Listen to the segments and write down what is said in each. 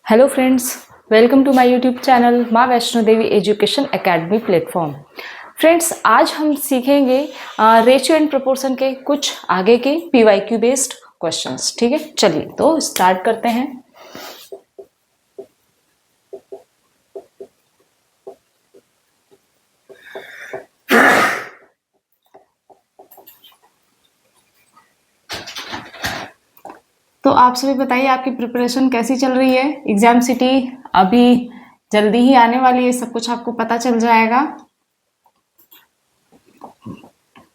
Hello friends, welcome to my YouTube channel Maa Vaishno Devi education academy platform. Friends, आज हम सीखेंगे ratio and proportion के कुछ आगे के पीवाईक्यू बेस्ड क्वेश्चंस। ठीक है, चलिए तो स्टार्ट करते हैं। तो आप सभी बताइए, आपकी प्रिपरेशन कैसी चल रही है। एग्जाम सिटी अभी जल्दी ही आने वाली है, सब कुछ आपको पता चल जाएगा।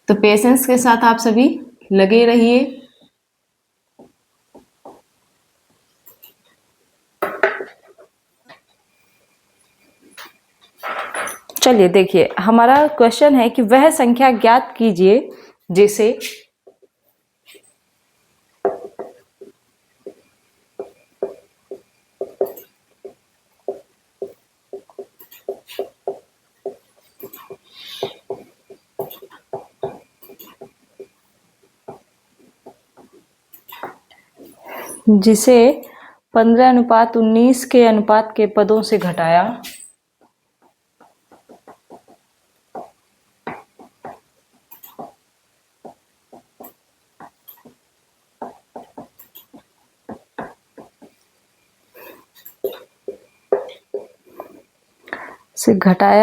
तो पेशेंस के साथ आप सभी लगे रहिए। चलिए देखिए, हमारा क्वेश्चन है कि वह संख्या ज्ञात कीजिए जिसे जिसे 15:19 के अनुपात के पदों से घटाया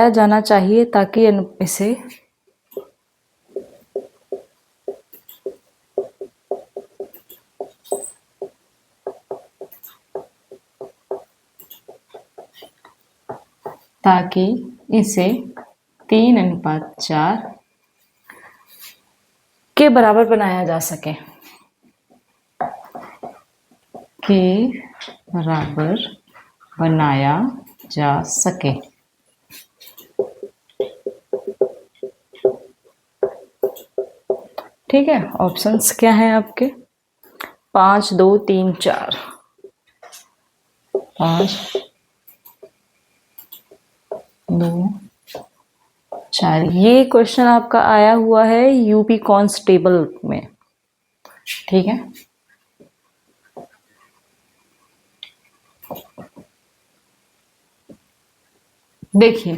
जाना चाहिए ताकि इसे ताकि इसे 3:4 के बराबर बनाया जा सके, के बराबर बनाया जा सके। ठीक है, ऑप्शंस क्या हैं आपके? 5, 2, 3, 4। 5, 2, 4। ये क्वेश्चन आपका आया हुआ है यूपी कांस्टेबल में। ठीक है, देखिए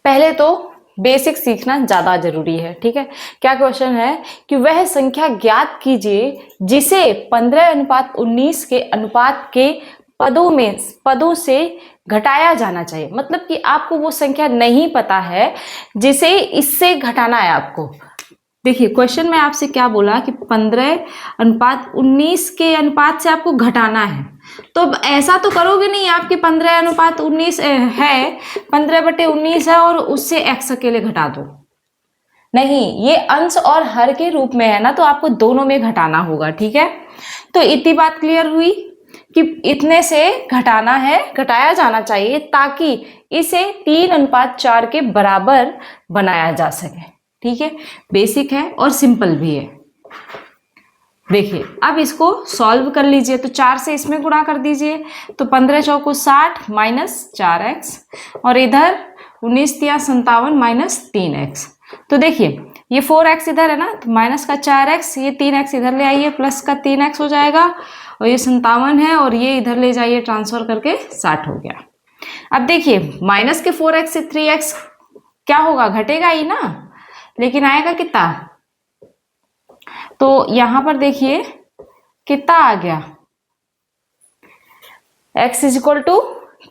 पहले तो बेसिक सीखना ज्यादा जरूरी है। ठीक है, क्या क्वेश्चन है कि वह संख्या ज्ञात कीजिए जिसे 15:19 के अनुपात के पदों से घटाया जाना चाहिए। मतलब कि आपको वो संख्या नहीं पता है जिसे इससे घटाना है आपको। देखिए क्वेश्चन में आपसे क्या बोला कि 15:19 के अनुपात से आपको घटाना है। तो ऐसा तो करोगे नहीं आपके 15:19 है, 15/19 है और उससे x अकेले घटा दो। नहीं, ये अंश और हर के रूप में है ना, तो आपको दोनों में घटाना होगा। ठीक है, तो इतनी बात क्लियर हुई कि इतने से घटाना है, घटाया जाना चाहिए ताकि इसे 3:4 के बराबर बनाया जा सके। ठीक है, बेसिक है और सिंपल भी है। देखिए अब इसको सॉल्व कर लीजिए, तो 4 से इसमें गुणा कर दीजिए, तो 15 चौको 60 माइनस 4x, और इधर 19 तिया 57 माइनस 3x। तो देखिए ये 4x इधर है ना, तो माइनस का 4x, ये 3x इधर ले आइए, प्लस का 3x हो जाएगा, और ये 57 है और ये इधर ले जाइए ट्रांसफर करके 60 हो गया। अब देखिए माइनस के 4x से 3x क्या होगा, घटेगा ही ना, लेकिन आएगा कितना? तो यहां पर देखिए कितना आ गया, x इक्वल टू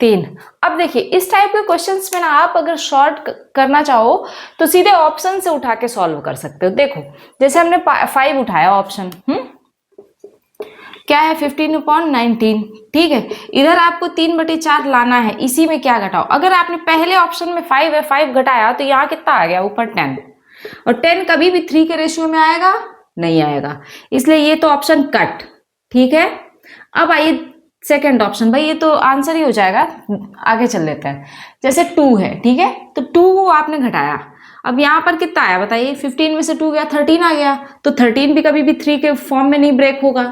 3। अब देखिए इस टाइप के क्वेश्चंस में ना आप अगर शॉर्ट करना चाहो तो सीधे ऑप्शन से उठा के सॉल्व कर सकते हो। देखो जैसे हमने 5 उठाया ऑप्शन, क्या है 15/19। ठीक है, इधर आपको 3/4 लाना है, इसी में क्या घटाओ। अगर आपने पहले ऑप्शन में 5 है, 5 घटाया तो यहाँ कितना आ गया, ऊपर 10, और 10 कभी भी 3 के रेशियो में आएगा नहीं आएगा, इसलिए ये तो ऑप्शन कट। ठीक है, अब आइए सेकंड ऑप्शन, भाई ये तो आंसर ही हो जाएगा, आगे चल लेते हैं। जैसे 2 है, ठीक है, तो 2 को आपने घटाया, अब यहाँ पर कितना आया बताइए, 15 में से 2 गया 13 आ गया, तो 13 भी कभी भी 3 के फॉर्म में नहीं ब्रेक होगा।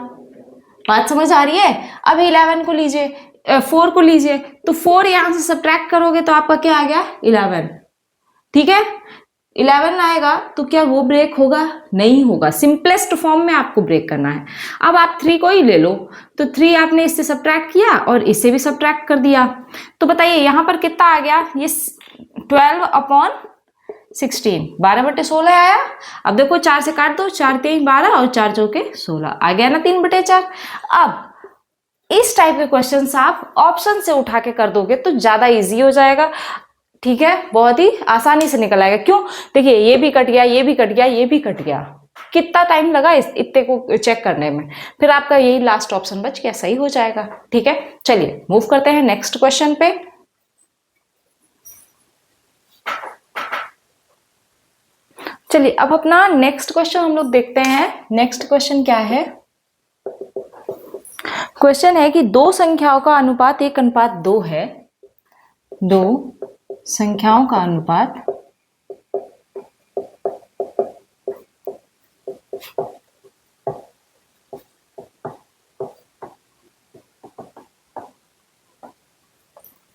बात समझ आ रही है? अब 11 को लीजिए, 4 को लीजिए, तो 4 यहां से सब्ट्रैक्ट करोगे तो आपका क्या आ गया, 11। ठीक है, 11 आएगा तो क्या वो ब्रेक होगा? नहीं होगा। सिंपलेस्ट फॉर्म में आपको ब्रेक करना है। अब आप 3 को ही ले लो, तो 3 आपने इससे सब्ट्रैक्ट किया और इससे भी सब्ट्रैक्ट कर दिया, तो बताइए यहाँ पर कितना आ गया? ये 12/16, 12/16 आया। अब देखो 4 से काट दो, 4 3 12 और 4 चौके 16, आ गया ना 3/4। अब इस टाइप के क्वेश्चंस आप ऑप्शन से उठा के कर दोगे तो ज्यादा इजी हो जाएगा, ठीक है, बहुत ही आसानी से निकल आएगा। क्यों? देखिए ये भी कट गया, ये भी कट गया, ये भी कट गया, कितना टाइम लगा इतने को चेक करने में, फिर आपका यही लास्ट ऑप्शन बच गया, सही हो जाएगा। ठीक है, चलिए मूव करते हैं नेक्स्ट क्वेश्चन पे। चलिए अब अपना नेक्स्ट क्वेश्चन हम लोग देखते हैं। नेक्स्ट क्वेश्चन क्या है? क्वेश्चन है कि दो संख्याओं का अनुपात 1:2 है। दो संख्याओं का अनुपात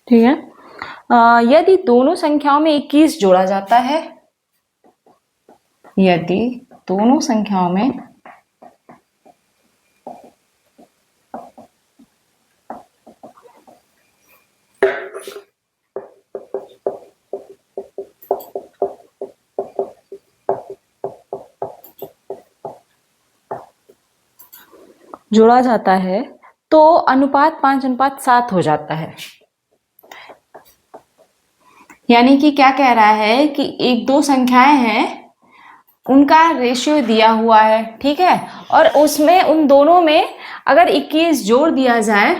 ठीक है, यदि दोनों संख्याओं में 21 जोड़ा जाता है, यदि दोनों संख्याओं में जोड़ा जाता है तो अनुपात 5:7 हो जाता है। यानी कि क्या कह रहा है कि एक दो संख्याएं हैं, उनका रेशियो दिया हुआ है, ठीक है, और उसमें उन दोनों में अगर 21 जोड़ दिया जाए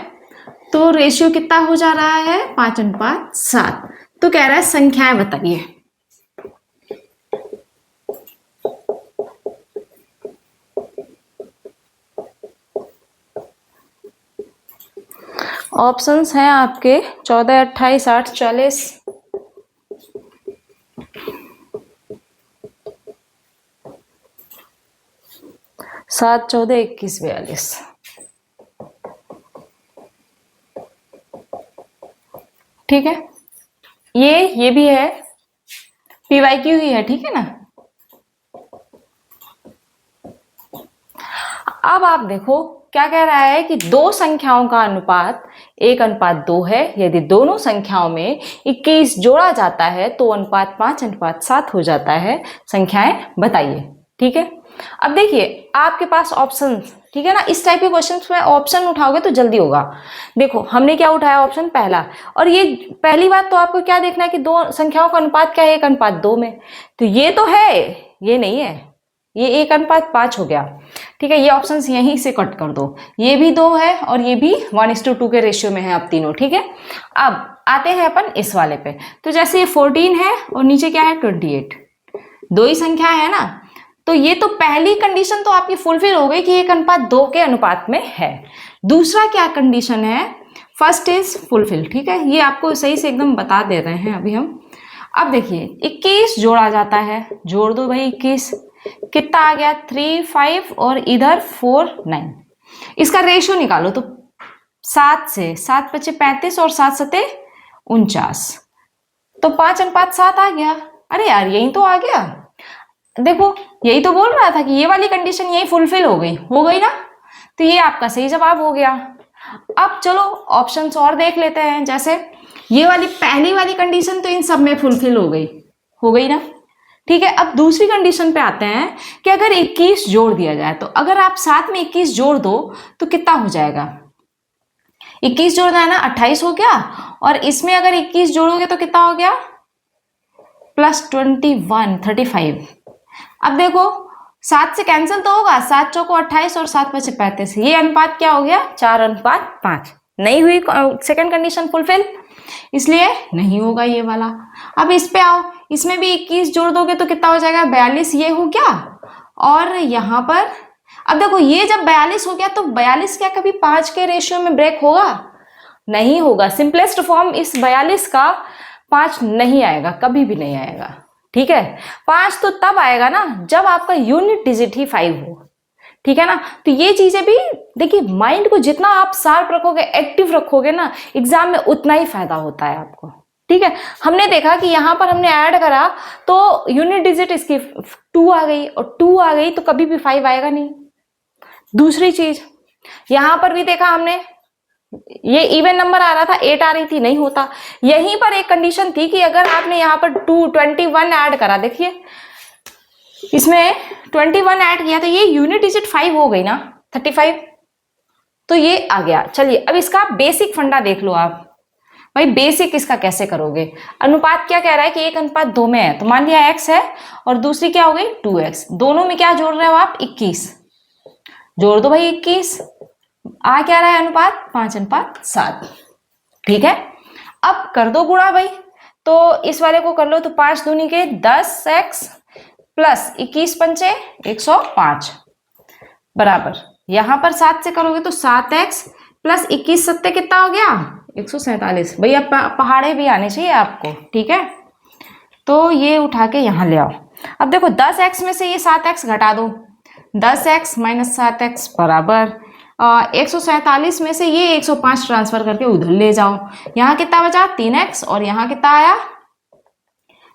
तो रेशियो कितना हो जा रहा है? 5:7। तो कह रहा है संख्याएं बताइए। ऑप्शंस हैं आपके 14, 28, 8, 40, 7, 14, 21, 42। ठीक है, ये भी है, PYQ ही है, ठीक है ना। अब आप देखो क्या कह रहा है कि दो संख्याओं का अनुपात 1:2 है। यदि दोनों संख्याओं में 21 जोड़ा जाता है तो अनुपात 5:7 हो जाता है। संख्याएं बताइए। ठीक है, अब देखिए आपके पास ऑप्शन, ठीक है ना, इस टाइप के क्वेश्चंस में ऑप्शन उठाओगे तो जल्दी होगा। देखो हमने क्या उठाया? ऑप्शन पहला। और ये पहली बात तो आपको क्या देखना है कि दो संख्याओं का अनुपात क्या है? 1:2 में। तो ये तो है, ये नहीं है, ये 1:5 हो गया। ठीक है, ये ऑप्शंस यहीं से कट कर दो। ये भी 2 है और ये भी 1:2 के रेशियो में है अब तीनों। ठीक है, अब आते हैं अपन इस वाले पे। तो जैसे ये 14 है और नीचे क्या है? 28, दो ही संख्या है ना, तो ये तो पहली कंडीशन तो आपकी फुलफिल हो गई कि 1:2 के अनुपात में है। दूसरा क्या कंडीशन है? First is fulfil. ठीक है, ये आपको सही से एकदम बता दे रहे हैं अभी हम। अब देखिए 21 जोड़ा जाता है, जोड़ दो भाई 21, कितना आ गया? 3, 5 और इधर 4, 9। इसका रेशियो निकालो तो 7 से 7 × 35 और 7 × 7 49, तो 5:7 आ गया। अरे यार यही तो आ गया, देखो यही तो बोल रहा था कि ये वाली कंडीशन यही फुलफिल हो गई ना, तो ये आपका सही जवाब हो गया। अब चलो ऑप्शंस और देख लेते हैं। जैसे ये वाली पहली वाली कंडीशन तो इन सब में फुलफिल हो गई ना। ठीक है, अब दूसरी कंडीशन पे आते हैं कि अगर 21 जोड़ दिया जाए, तो अगर आप साथ में 21 जोड़ दो तो कितना हो जाएगा? 21 जोड़ना है ना, 28 हो गया, और इसमें अगर 21 जोड़ोगे तो कितना हो गया? +21, 35। अब देखो 7 से कैंसिल तो होगा, 7 चौको 28 और 7 × 35, ये अनुपात क्या हो गया? 4:5। नहीं हुई सेकंड कंडीशन फुलफिल, इसलिए नहीं होगा ये वाला। अब इस पे आओ, इसमें भी 21 जोड़ दोगे तो कितना हो जाएगा? 42, ये हो गया। और यहाँ पर अब देखो ये जब 42 हो गया तो 42 क्या कभी 5 के रेशियो में ब्रेक होगा? नहीं होगा। सिंपलेस्ट फॉर्म इस 42 का 5 नहीं आएगा, कभी भी नहीं आएगा। ठीक है, 5 तो तब आएगा ना जब आपका यूनिट डिजिट ही 5 हो। ठीक है ना, तो ये चीजें भी देखिए, माइंड को जितना आप शार्प रखोगे, एक्टिव रखोगे ना, एग्जाम में उतना ही फायदा होता है आपको। ठीक है, हमने देखा कि यहाँ पर हमने ऐड करा तो यूनिट डिजिट इसकी 2 आ गई, और 2 आ गई तो कभी भी 5 आएगा नहीं। दूसरी चीज यहां पर भी देखा हमने, ये इवन नंबर आ रहा था, 8 आ रही थी, नहीं होता। यहीं पर एक कंडीशन थी कि अगर आपने यहाँ पर 21 ऐड करा, देखिए इसमें 21 ऐड किया तो ये यूनिट डिजिट 5 हो गई ना, 35, तो ये आ गया। चलिए अब इसका बेसिक फंडा देख लो आप, भाई बेसिक इसका कैसे करोगे। अनुपात क्या कह रहा है कि 1:2 में है, तो मान लिया x है और दूसरी क्या हो गई 2x, दोनों में क्या जोड़ रहे हो आप 21, जोड़ दो भाई 21, आ क्या रहा है अनुपात 5:7, ठीक है। अब कर दो गुणा भाई, तो इस वाले को कर लो, तो 5 दूनी के 10x प्लस 21 पंचे 105 बराबर, यहां पर 7 से करोगे तो 7x प्लस 21 सत्ते कितना हो गया 147। भैया पहाड़े भी आने चाहिए आपको, ठीक है। तो ये उठा के यहां ले आओ। अब देखो 10x में से ये 7x घटा दो, 10x माइनस 7x बराबर 147 में से ये 105 ट्रांसफर करके उधर ले जाओ। यहाँ कितना बचा 3x, और यहाँ कितना आया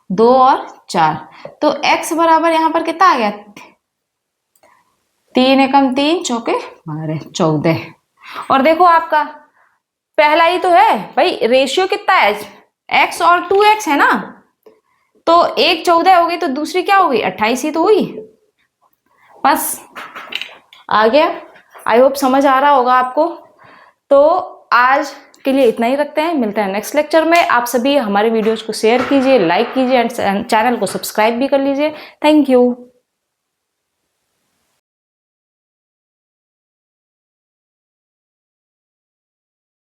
2 और 4, तो x बराबर यहाँ पर कितना आ गया 3 एकम 3 चौके 12 14। और देखो आपका पहला ही तो है भाई, रेशियो कितना है x और 2x है ना, तो एक 14 हो गई तो दूसरी क्या हो गई 28 ही तो हुई। बस आ गया, आई होप समझ आ रहा होगा आपको। तो आज के लिए इतना ही रखते हैं, मिलते हैं नेक्स्ट लेक्चर में। आप सभी हमारे वीडियोज को शेयर कीजिए, लाइक कीजिए एंड चैनल को सब्सक्राइब भी कर लीजिए। Thank you.